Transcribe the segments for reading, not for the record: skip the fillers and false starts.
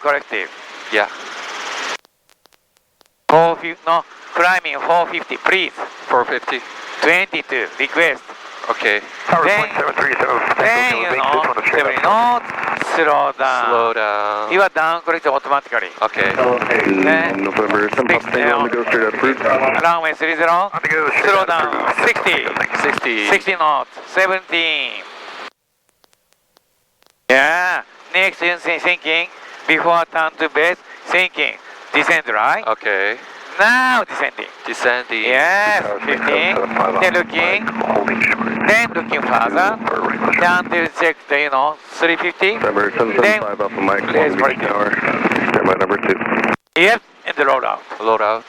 corrective. Yeah. 450, no, climbing 450, please. 450. 22, request. Okay. Then, you know, 70 knots, slow down. Slow down. You are down correct automatically. Okay. Then, November 10 go straight up approved. runway 30, slow down, 60, 60. 60 knots, 17. Yeah, next in sinking, before turn to base, sinking, descend, right? Okay. Now descending. Descending. Yes, 15, then looking, further, down to check the, 350, November 1075 Alpha Mike, Yes, Long Beach correct. Tower, standby number 2. yes, and the roll out. Load out.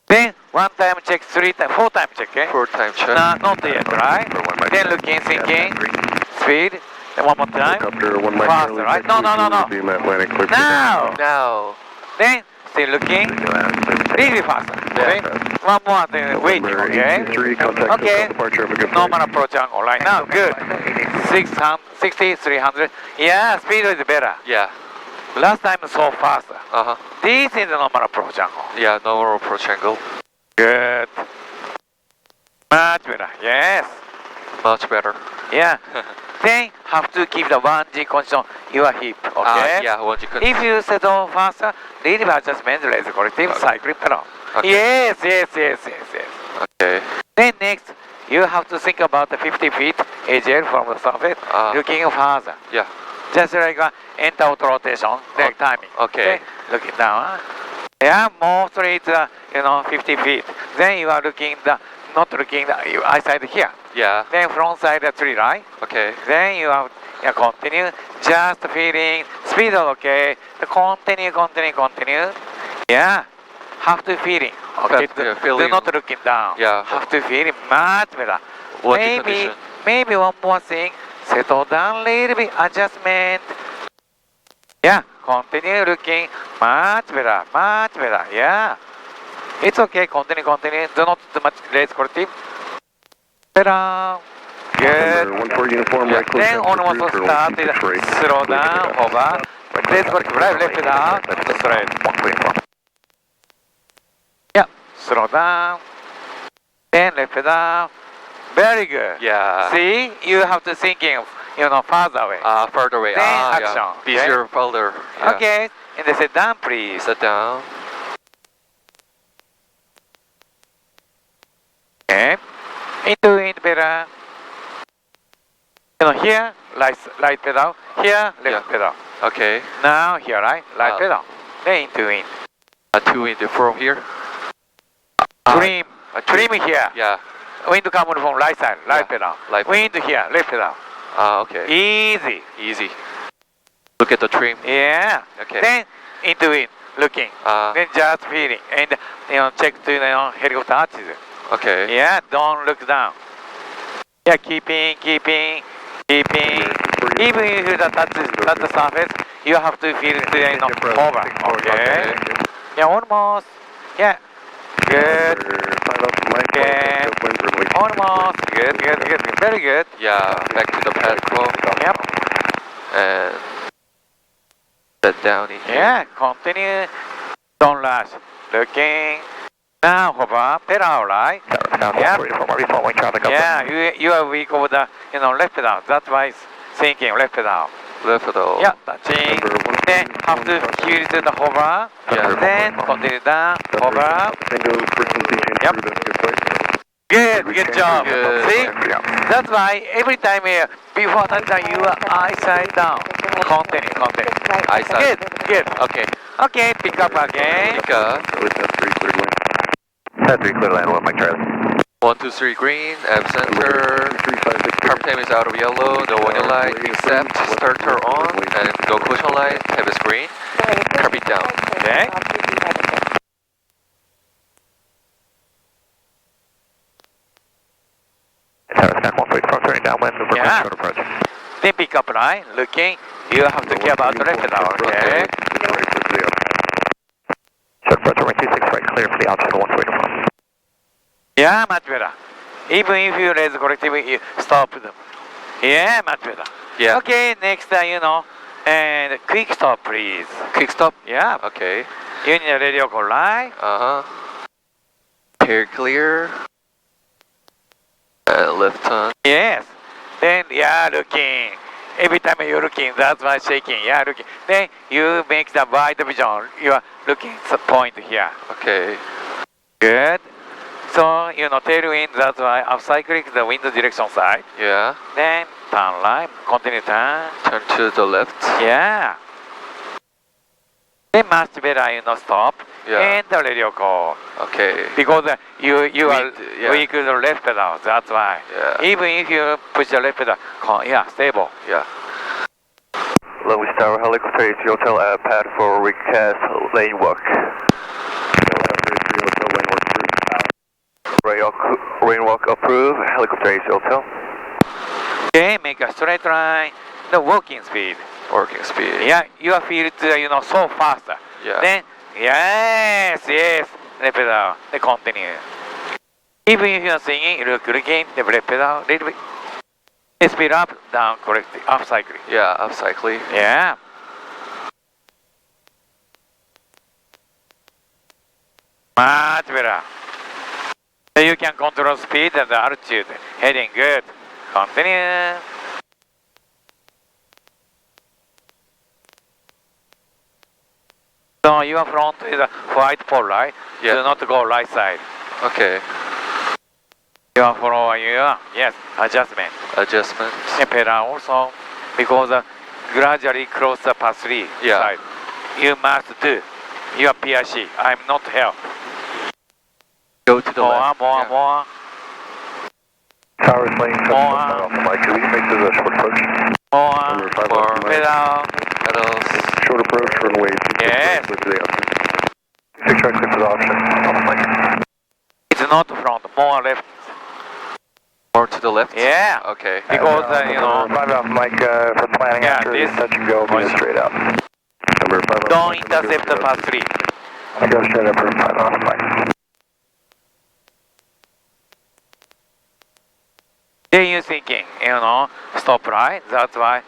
Then, one time check, 4 time check, okay? 4 time check. No, not yet, right? Then looking, sinking, speed, then one more time, Helicopter 1 Mike faster, Charlie, right? No, no, no, no. Beam Atlantic, clear. Now, Now. then, still looking, really faster, okay? One more thing, waiting, November okay? 83, contact Okay. departure, have a good flight. Normal approach angle right now, good. 600, 300, yeah, speed is better. Yeah. Last time so faster. Uh-huh. This is the normal approach angle. Yeah, normal approach angle. Good. Much better, yes. Much better. Yeah. Then have to keep the 1G condition your hip, okay? Yeah, once you If you settle faster, relative adjustment is corrective cycling pedal. Okay. Yes, yes, yes, yes, yes. Okay. Then next, you have to think about the 50 feet AGL from the surface, looking further. Yeah. Just like enter auto rotation, like timing. Okay. Looking down. Yeah, more straight, 50 feet. Then you are looking not looking your eyesight here. Yeah. Then front side the tree, right? Okay. Then you have continue, just feeling speed okay. Continue. Yeah, have to feeling. Okay, feeling. do not looking down. Yeah. Have to feeling much better. Maybe one more thing. Settle down a little bit. Adjustment. Yeah, continue looking much better. Yeah, it's okay. Continue. Do not too much raise corrective. Better. Good. November 14 uniform, right close Then down almost for cruise start for with Detroit. slow down, hover. Let's go right, left it out, straight. Yeah, slow down. Then left it out. Very good. Yeah. See, you have to thinking, further away. Further away. Then Yeah. action. Easier, further. Yeah. Okay, and then sit down, please. Sit down. Okay, into it better. Here, right pedal. Here, left pedal. Okay. Now here, right pedal. Then into it. 2 in the from here. Trim here. Yeah. Wind coming from right side, right pedal. Right Wind here, left pedal. Okay. Easy. Easy. Look at the trim. Yeah. Okay. Then into it, looking. Then just feeling and check to helicopter arches. Okay. Yeah, don't look down. Yeah, keeping. Even if you touch the surface, you have to feel it over. Okay. Yeah, almost. Yeah. Good. Okay. Almost. Good. Very good. Yeah. Back to the pedal. Yep. And set down in here. Yeah, continue. Don't rush. Looking. Now hover, pedal, right? Yeah. Yeah, you are weak over the, left pedal. That's why it's thinking left pedal. Left pedal. Yeah, touching. Then have to feel to the hover. Yeah. Then continue down, hover. Yep. Good job. Good. See? That's why every time before touchdown, you are eyesight down. Continue. Eyesight. Good. Okay. Okay, pick up again. Pick up. That's 3 clear land, 1 Mike Charlie. 1, 2, 3 green, epicenter. Carb time is out of yellow, no warning light, except starter on, and no caution light, tab is green. Carb it down. Okay. Yeah. Then pick up line, looking. You have to care about the left pedal, okay? Clear for the outside 1 Yeah, much better. Even if you raise corrective, you stop them. Yeah, much better. Yeah. Okay, next, And quick stop, please. Quick stop. Yeah. Okay. You need a radio call right. Here clear. Left turn. Yes. Then, yeah, looking. Every time you're looking, that's why shaking. Yeah, looking. Then you make the wide vision. You are looking the point here. Okay. Good. So, tailwind, that's why upcycling the wind direction side. Yeah. Then turn right, continue turn. Turn to the left. Yeah. Then much better, stop. Yeah. And the radio call. Okay. Because you are yeah. weak to the left pedal, that's why. Yeah. Even if you push the left pedal, yeah, stable. Yeah. Long Beach Tower Helicopter 83 Hotel at pad for recast lane walk. Rain walk approved, Helicopter 83 Hotel. Okay, make a straight line, the walking speed. Working speed. Yeah, you feel it, so fast. Yeah. Then, yes, left pedal, then continue. Even if you're singing, you look again, the left pedal, little bit. Speed up, down, correctly, up cycling. Yeah, up cycling. Yeah. Much better. Then you can control speed and the altitude. Heading good. Continue. So your front is a white pole, right? Yeah. Do not go right side. Okay. You follow your, yes, adjustment. Adjustment. And pedal also, because gradually cross the path 3 Yeah. side. You must do your PIC. I'm not help. Go to the More, left. more, Yeah. more. Tower's lane, More. off the mic. Can we make this a short approach? More, More. pedal. Pedals. Short approach, runway. Yes. 6 right clear for the option. Off the mic. It's not front, more left. More to the left? Yeah. Okay. Because, Five off mic for planning Yeah, after this- touch and go, go straight up. Number 5 off don't mic, intercept the path 3. Go straight up for 5 off mic. Then you thinking, stop right. That's why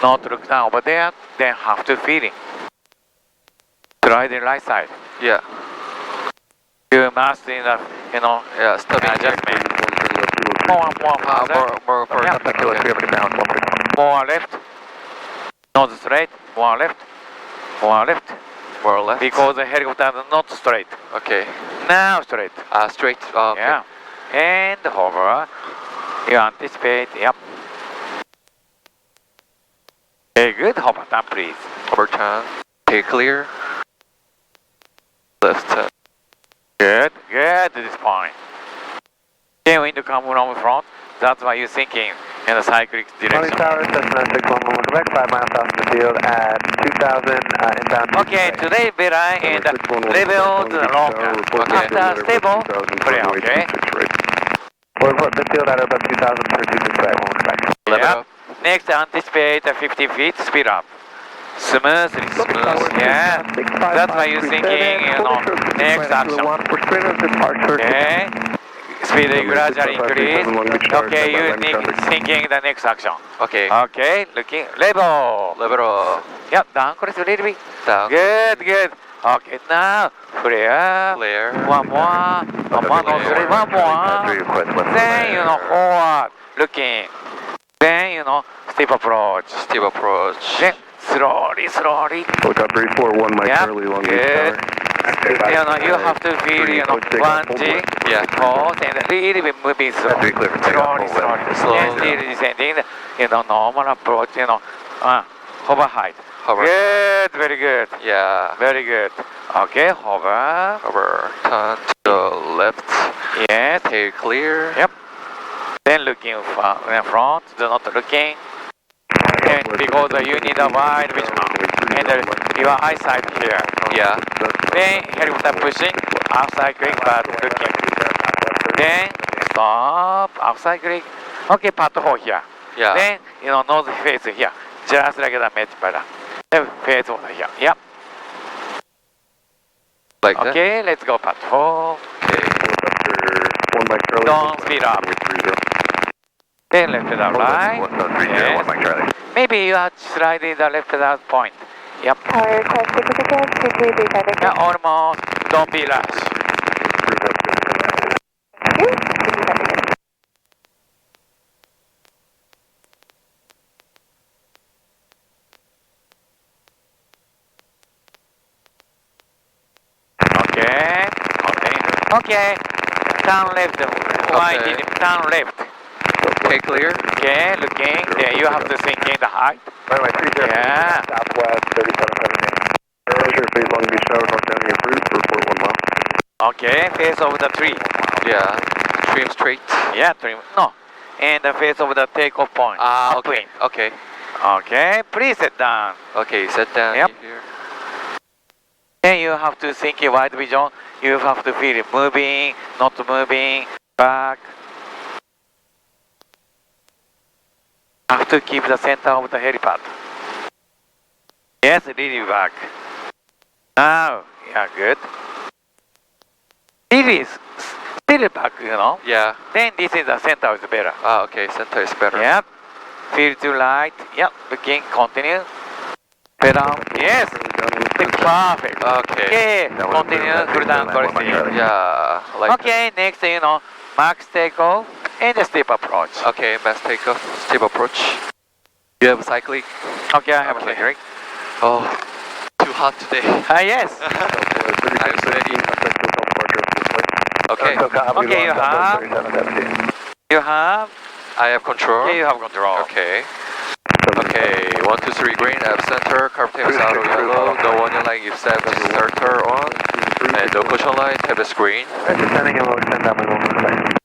not look down over there. Then have to feeling. Try the right side. Yeah. You must Yeah, stopping here. adjustment. More further. More for Yeah. okay. More left. Not straight. More left. More left. More left. Because the helicopter is not straight. Okay. Now straight. Straight. Okay. Yeah. And hover. You anticipate. Yep. Okay, good. Hover down, please. Over turn. Okay, clear. Left turn. Good. Good to this point. Then when you come from front, that's why you're thinking in the cyclic Tony direction. Tower, Cessna 6111 Quebec, 5 miles south of the field at 2000 inbound. Okay, today better and level to the longer. After stable, clear, okay? Report the field at about 2000 for 26 right, 1 Quebec. Level Yep. up. Next, anticipate 50 feet, speed up. Smoothly, smooth, yeah. That's why you're thinking, next action. Okay. Speed gradually increase. Okay, you need thinking the next action. Okay. Okay, looking, level. Level up. Yep, down, correct, a little bit. Down. Good, good. Okay, now, flare. Clear. One more, no, three, one more. Then, forward, looking. Then, steep approach. Steep approach. Then, slowly. Hotel 341 Mike Yeah, Charlie, Long Beach good. Tower. You have to feel, one G, Yeah. pause, and a little bit moving slow. That's really clear for takeoff. Slowly. Slowly. Then still descending, normal approach, hover height. Hover. Good, very good. Yeah. Very good. Okay, hover. Hover. Turn to the left. Yes. Okay, clear. Yep. Then looking in front, do not looking. And because you need a wide vision and your eyesight here. Yeah. Then helicopter pushing, outside click, but looking. Then stop, outside click. Okay, part 4 here. Yeah. Then, nose face here. Just like that, much better. Then face over here. Yep. Like that. Okay, let's go part 4. Okay. Don't speed up. Then left pedal right. Yes. Maybe you are slightly the left out point. Yep. Tower request certificate, 2335 Yeah, almost. Don't be rush. Okay. Okay. Turn left. Wide. Okay. Turn left. Okay, clear. Okay, looking. Yeah, you have to think in the height. Runway 30, Yeah. Southwest 3778. Roger, phase Long Beach Tower, cross-landing approved, report 1 mile. Okay, face of the tree. Yeah. Trim straight. Yeah, trim. No. And the face of the takeoff point. Ah, okay. Upwind. Okay. Okay, please sit down. Okay, set down Yep. here. Then you have to think in wide vision. You have to feel it moving, not moving, back. Have to keep the center of the helipad. Yes, really back. Now, yeah, good. Really still back, you know. Yeah. Then this is the center is better. Ah, okay. Center is better. Yep. Feel to right. Yep. Looking. Continue. Better. Yes. Perfect. Okay. Okay. Continue. Cool down. Policy. Yeah. Like Okay. Next, you know, max takeoff and a steep approach. Okay, mass takeoff, steep approach. You have cycling? Okay. I have Okay. a break. Oh, too hot today. Yes. I'm sweaty. Okay. Okay. You have. I have control. Okay. You have control. Okay. Okay. 1, 2, 3 green, F center, carb tail is out of yellow, no warning light if set starter on, and no caution light, have a screen. Descending and we'll extend down my